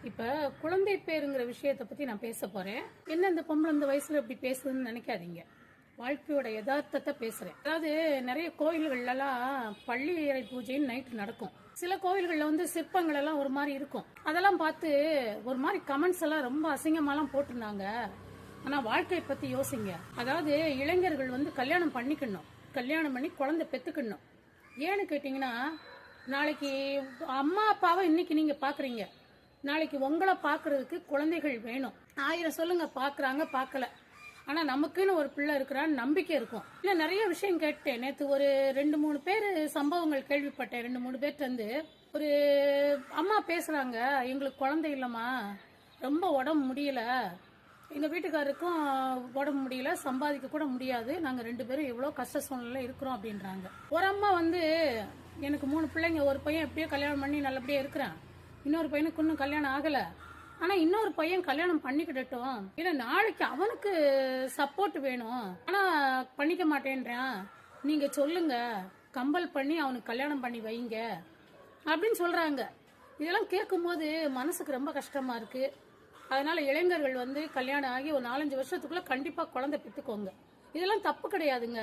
இப்ப குழந்தை பேருங்கிற விஷயத்தை பத்தி நான் பேச போறேன். என்ன இந்த பொம்பளை இந்த வயசுல இப்படி பேசுதுன்னு நினைக்காதீங்க. வாழ்க்கையோட யதார்த்தத்தை பேசுறேன். அதாவது நிறைய கோயில்கள்ல எல்லாம் பள்ளி அறை பூஜைன்னு நைட்டு நடக்கும். சில கோயில்கள்ல வந்து சிற்பங்கள் எல்லாம் ஒரு மாதிரி இருக்கும். அதெல்லாம் பார்த்து ஒரு மாதிரி கமெண்ட்ஸ் எல்லாம் ரொம்ப அசிங்கமாலாம் போட்டிருந்தாங்க. ஆனா வாழ்க்கையை பத்தி யோசிங்க. அதாவது இளைஞர்கள் வந்து கல்யாணம் பண்ணிக்கணும், கல்யாணம் பண்ணி குழந்தை பெத்துக்கணும். ஏன்னு கேட்டீங்கன்னா, நாளைக்கு அம்மா அப்பாவை இன்னைக்கு நீங்க பாக்குறீங்க, நாளைக்கு உங்களை பாக்குறதுக்கு குழந்தைகள் வேணும். 1000 சொல்லுங்க, பாக்குறாங்க பார்க்கல, ஆனா நமக்குன்னு ஒரு பிள்ளை இருக்கிறான்னு நம்பிக்கை இருக்கும். இல்ல நிறைய விஷயம் கேட்டேன் நேத்து. ஒரு 2-3 பேர் சம்பவங்கள் கேள்விப்பட்டேன். 2-3 பேர்ட்ட இருந்து ஒரு அம்மா பேசுறாங்க, எங்களுக்கு குழந்தை இல்லம்மா, ரொம்ப உடம்பு முடியல, எங்க வீட்டுக்காரருக்கும் உடம்பு முடியல, சம்பாதிக்க கூட முடியாது, நாங்க 2 பேரும் எவ்வளவு கஷ்ட சூழ்நிலை இருக்கிறோம் அப்படின்றாங்க. ஒரு அம்மா வந்து, எனக்கு 3 பிள்ளைங்க, ஒரு பையன் எப்படியோ கல்யாணம் பண்ணி நல்லபடியா இருக்கிறான், இன்னொரு பையனுக்கு இன்னும் கல்யாணம் ஆகல, ஆனா இன்னொரு பையன் கல்யாணம் பண்ணிக்கிடட்டும், இல்ல நாளைக்கு அவனுக்கு சப்போர்ட் வேணும், ஆனா பண்ணிக்க மாட்டேன்றான், நீங்க சொல்லுங்க, கம்பல் பண்ணி அவனுக்கு கல்யாணம் பண்ணி வைங்க அப்படின்னு சொல்றாங்க. இதெல்லாம் கேட்கும் போது மனசுக்கு ரொம்ப கஷ்டமா இருக்கு. அதனால இளைஞர்கள் வந்து கல்யாணம் ஆகி ஒரு 4-5 வருஷத்துக்குள்ள கண்டிப்பா குழந்தை பெத்துக்கோங்க. இதெல்லாம் தப்பு கிடையாதுங்க.